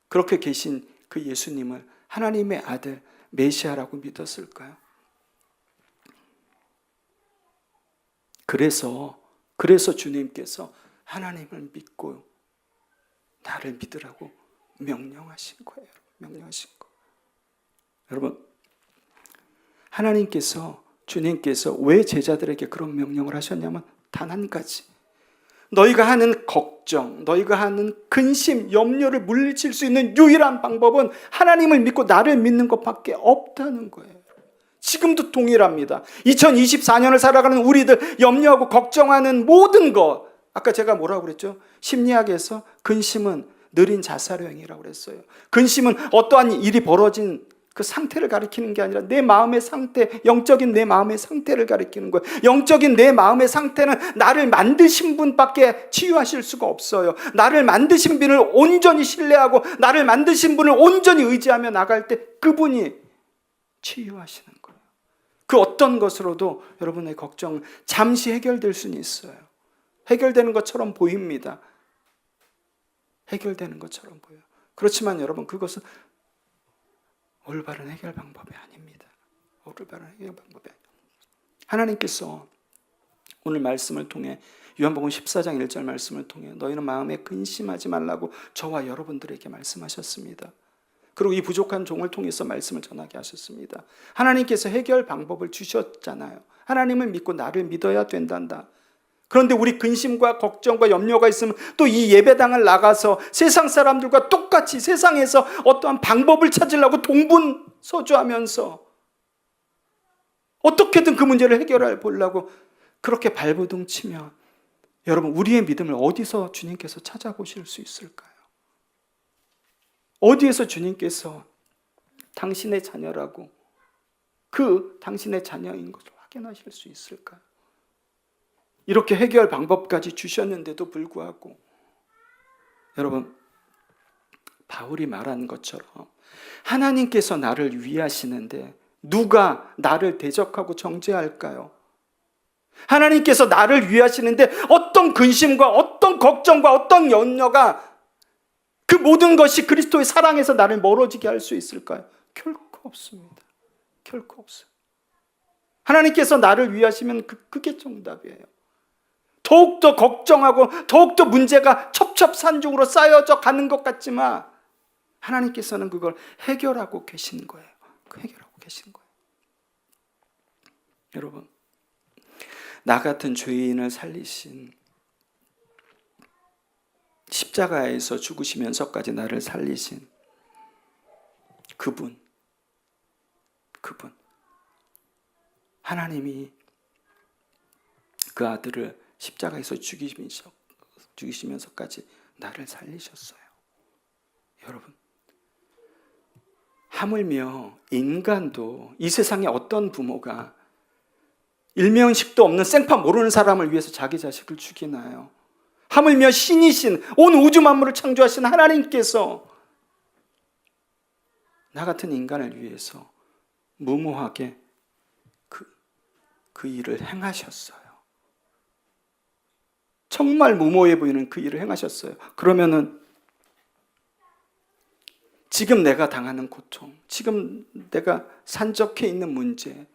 그렇게 계신 그 예수님을 하나님의 아들, 메시아라고 믿었을까요? 그래서 주님께서 하나님을 믿고 나를 믿으라고 명령하신 거예요. 명령하신 거. 여러분, 하나님께서, 주님께서 왜 제자들에게 그런 명령을 하셨냐면 단 한 가지. 너희가 하는 걱정, 너희가 하는 근심, 염려를 물리칠 수 있는 유일한 방법은 하나님을 믿고 나를 믿는 것밖에 없다는 거예요. 지금도 동일합니다. 2024년을 살아가는 우리들 염려하고 걱정하는 모든 것, 아까 제가 뭐라고 그랬죠? 심리학에서 근심은 느린 자살행위라고 그랬어요. 근심은 어떠한 일이 벌어진 그 상태를 가리키는 게 아니라 내 마음의 상태, 영적인 내 마음의 상태를 가리키는 거예요. 영적인 내 마음의 상태는 나를 만드신 분밖에 치유하실 수가 없어요. 나를 만드신 분을 온전히 신뢰하고 나를 만드신 분을 온전히 의지하며 나갈 때 그분이 치유하시는 거예요. 그 어떤 것으로도 여러분의 걱정 잠시 해결될 수는 있어요. 해결되는 것처럼 보입니다. 해결되는 것처럼 보여요. 그렇지만 여러분, 그것은 올바른 해결 방법이 아닙니다. 올바른 해결 방법이 아닙니다. 하나님께서 오늘 말씀을 통해, 요한복음 14장 1절 말씀을 통해 너희는 마음에 근심하지 말라고 저와 여러분들에게 말씀하셨습니다. 그리고 이 부족한 종을 통해서 말씀을 전하게 하셨습니다. 하나님께서 해결 방법을 주셨잖아요. 하나님을 믿고 나를 믿어야 된단다. 그런데 우리 근심과 걱정과 염려가 있으면 또 이 예배당을 나가서 세상 사람들과 똑같이 세상에서 어떠한 방법을 찾으려고 동분서주하면서 어떻게든 그 문제를 해결해 보려고 그렇게 발버둥 치면 여러분, 우리의 믿음을 어디서 주님께서 찾아보실 수 있을까요? 어디에서 주님께서 당신의 자녀라고 그 당신의 자녀인 것을 확인하실 수 있을까요? 이렇게 해결 방법까지 주셨는데도 불구하고 여러분, 바울이 말한 것처럼 하나님께서 나를 위하시는데 누가 나를 대적하고 정죄할까요? 하나님께서 나를 위하시는데 어떤 근심과 어떤 걱정과 어떤 염려가 그 모든 것이 그리스도의 사랑에서 나를 멀어지게 할 수 있을까요? 결코 없습니다. 결코 없어요. 하나님께서 나를 위하시면 그게 정답이에요. 더욱더 걱정하고 더욱더 문제가 첩첩산중으로 쌓여져 가는 것 같지만 하나님께서는 그걸 해결하고 계신 거예요. 해결하고 계신 거예요. 여러분, 나 같은 죄인을 살리신, 십자가에서 죽으시면서까지 나를 살리신 그분, 하나님이 그 아들을 십자가에서 죽이시면서까지 나를 살리셨어요. 여러분, 하물며 인간도 이 세상에 어떤 부모가 일면식도 없는 생판 모르는 사람을 위해서 자기 자식을 죽이나요? 하물며 신이신 온 우주 만물을 창조하신 하나님께서 나 같은 인간을 위해서 무모하게 그 일을 행하셨어요. 정말 무모해 보이는 그 일을 행하셨어요. 그러면은 지금 내가 당하는 고통, 지금 내가 산적해 있는 문제,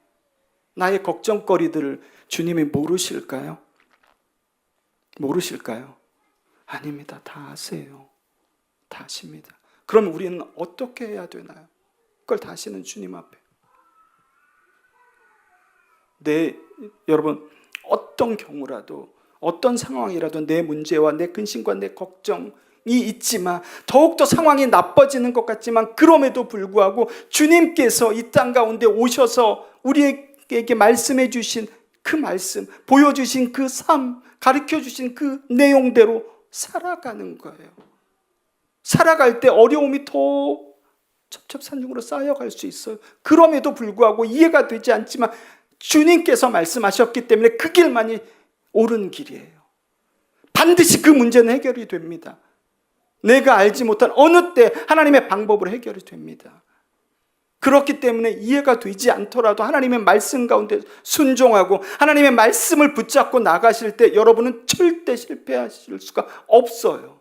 나의 걱정거리들을 주님이 모르실까요? 모르실까요? 아닙니다. 다 아세요. 다 아십니다. 그럼 우리는 어떻게 해야 되나요? 그걸 다 아시는 주님 앞에. 여러분, 어떤 경우라도, 어떤 상황이라도 내 문제와 내 근심과 내 걱정이 있지만, 더욱더 상황이 나빠지는 것 같지만, 그럼에도 불구하고 주님께서 이 땅 가운데 오셔서 우리에게 말씀해 주신 그 말씀, 보여주신 그 삶, 가르쳐 주신 그 내용대로 살아가는 거예요. 살아갈 때 어려움이 더 첩첩산중으로 쌓여갈 수 있어요. 그럼에도 불구하고 이해가 되지 않지만 주님께서 말씀하셨기 때문에 그 길만이 옳은 길이에요. 반드시 그 문제는 해결이 됩니다. 내가 알지 못한 어느 때 하나님의 방법으로 해결이 됩니다. 그렇기 때문에 이해가 되지 않더라도 하나님의 말씀 가운데 순종하고 하나님의 말씀을 붙잡고 나가실 때 여러분은 절대 실패하실 수가 없어요.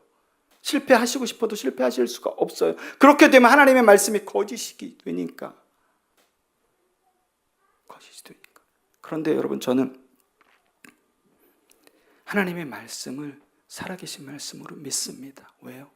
실패하시고 싶어도 실패하실 수가 없어요. 그렇게 되면 하나님의 말씀이 거짓이 되니까. 거짓이 되니까. 그런데 여러분, 저는 하나님의 말씀을 살아계신 말씀으로 믿습니다. 왜요?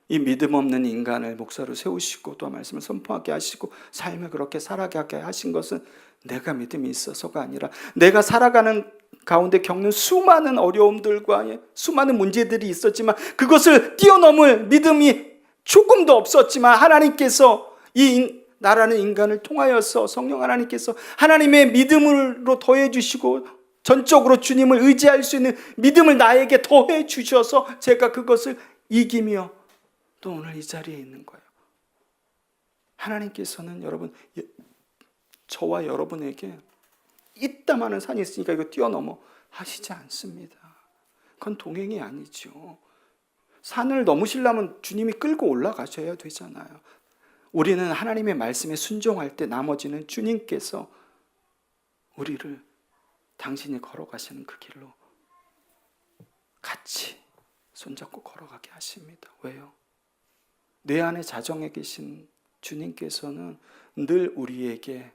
이 믿음 없는 인간을 목사로 세우시고 또 말씀을 선포하게 하시고 삶을 그렇게 살아가게 하신 것은 내가 믿음이 있어서가 아니라 내가 살아가는 가운데 겪는 수많은 어려움들과 수많은 문제들이 있었지만 그것을 뛰어넘을 믿음이 조금도 없었지만 하나님께서 이 나라는 인간을 통하여서 성령 하나님께서 하나님의 믿음으로 더해 주시고 전적으로 주님을 의지할 수 있는 믿음을 나에게 더해 주셔서 제가 그것을 이기며 또 오늘 이 자리에 있는 거예요. 하나님께서는 여러분, 저와 여러분에게 이따만한 산이 있으니까 이거 뛰어넘어 하시지 않습니다. 그건 동행이 아니죠. 산을 넘으시려면 주님이 끌고 올라가셔야 되잖아요. 우리는 하나님의 말씀에 순종할 때 나머지는 주님께서 우리를 당신이 걸어가시는 그 길로 같이 손잡고 걸어가게 하십니다. 왜요? 내 안에 자정해 계신 주님께서는 늘 우리에게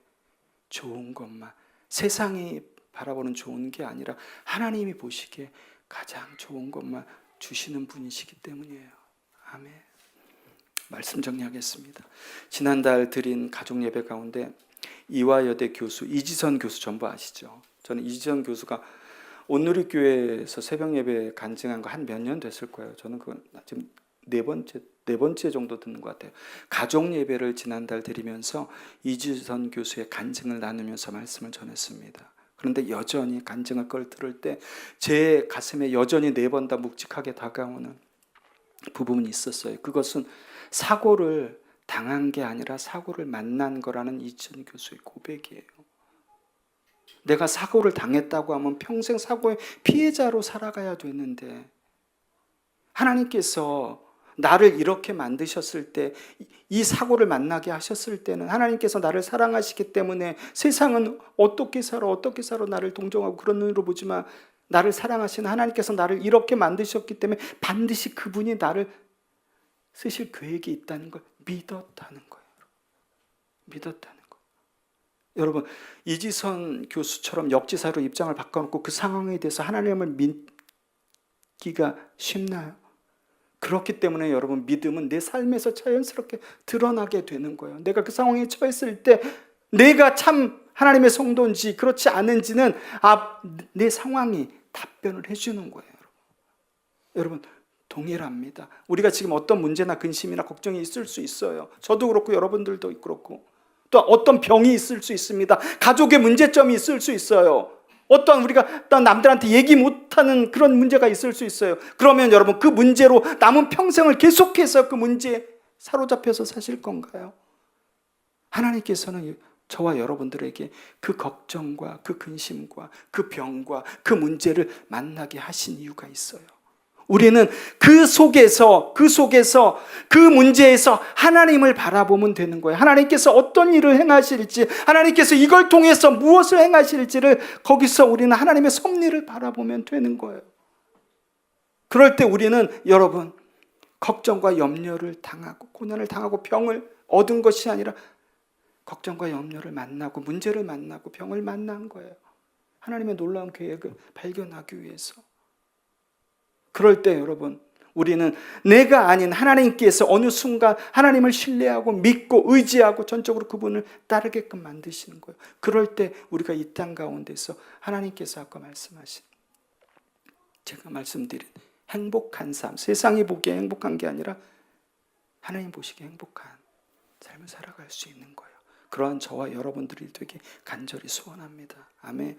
좋은 것만, 세상이 바라보는 좋은 게 아니라 하나님이 보시기에 가장 좋은 것만 주시는 분이시기 때문이에요. 아멘. 말씀 정리하겠습니다. 지난달 드린 가족 예배 가운데 이화여대 교수 이지선 교수 전부 아시죠? 저는 이지선 교수가 온누리교회에서 새벽 예배 간증한 거 한 몇 년 됐을 거예요. 저는 그건 지금 네 번째 정도 듣는 것 같아요. 가족 예배를 지난달 드리면서 이지선 교수의 간증을 나누면서 말씀을 전했습니다. 그런데 여전히 간증을 걸 들을 때 제 가슴에 여전히 네 번 다 묵직하게 다가오는 부분이 있었어요. 그것은 사고를 당한 게 아니라 사고를 만난 거라는 이지선 교수의 고백이에요. 내가 사고를 당했다고 하면 평생 사고의 피해자로 살아가야 되는데 하나님께서 나를 이렇게 만드셨을 때, 이 사고를 만나게 하셨을 때는 하나님께서 나를 사랑하시기 때문에 세상은 어떻게 살아 나를 동정하고 그런 눈으로 보지만 나를 사랑하시는 하나님께서 나를 이렇게 만드셨기 때문에 반드시 그분이 나를 쓰실 계획이 있다는 걸 믿었다는 거예요. 믿었다는 거예요. 여러분, 이지선 교수처럼 역지사로 입장을 바꿔놓고 그 상황에 대해서 하나님을 믿기가 쉽나요? 그렇기 때문에 여러분, 믿음은 내 삶에서 자연스럽게 드러나게 되는 거예요. 내가 그 상황에 처했을 때 내가 참 하나님의 성도인지 그렇지 않은지는 내 상황이 답변을 해주는 거예요. 여러분, 동일합니다. 우리가 지금 어떤 문제나 근심이나 걱정이 있을 수 있어요. 저도 그렇고 여러분들도 그렇고 또 어떤 병이 있을 수 있습니다. 가족의 문제점이 있을 수 있어요. 우리가 남들한테 얘기 못하는 그런 문제가 있을 수 있어요. 그러면 여러분, 그 문제로 남은 평생을 계속해서 그 문제에 사로잡혀서 사실 건가요? 하나님께서는 저와 여러분들에게 그 걱정과 그 근심과 그 병과 그 문제를 만나게 하신 이유가 있어요. 우리는 그 속에서 그 문제에서 하나님을 바라보면 되는 거예요. 하나님께서 어떤 일을 행하실지, 하나님께서 이걸 통해서 무엇을 행하실지를 거기서 우리는 하나님의 섭리를 바라보면 되는 거예요. 그럴 때 우리는 여러분 걱정과 염려를 당하고 고난을 당하고 병을 얻은 것이 아니라 걱정과 염려를 만나고 문제를 만나고 병을 만난 거예요. 하나님의 놀라운 계획을 발견하기 위해서. 그럴 때 여러분 우리는 내가 아닌 하나님께서 어느 순간 하나님을 신뢰하고 믿고 의지하고 전적으로 그분을 따르게끔 만드시는 거예요. 그럴 때 우리가 이 땅 가운데서 하나님께서 아까 말씀하신 제가 말씀드린 행복한 삶, 세상이 보기에 행복한 게 아니라 하나님 보시기에 행복한 삶을 살아갈 수 있는 거예요. 그러한 저와 여러분들이 되게 간절히 소원합니다. 아멘.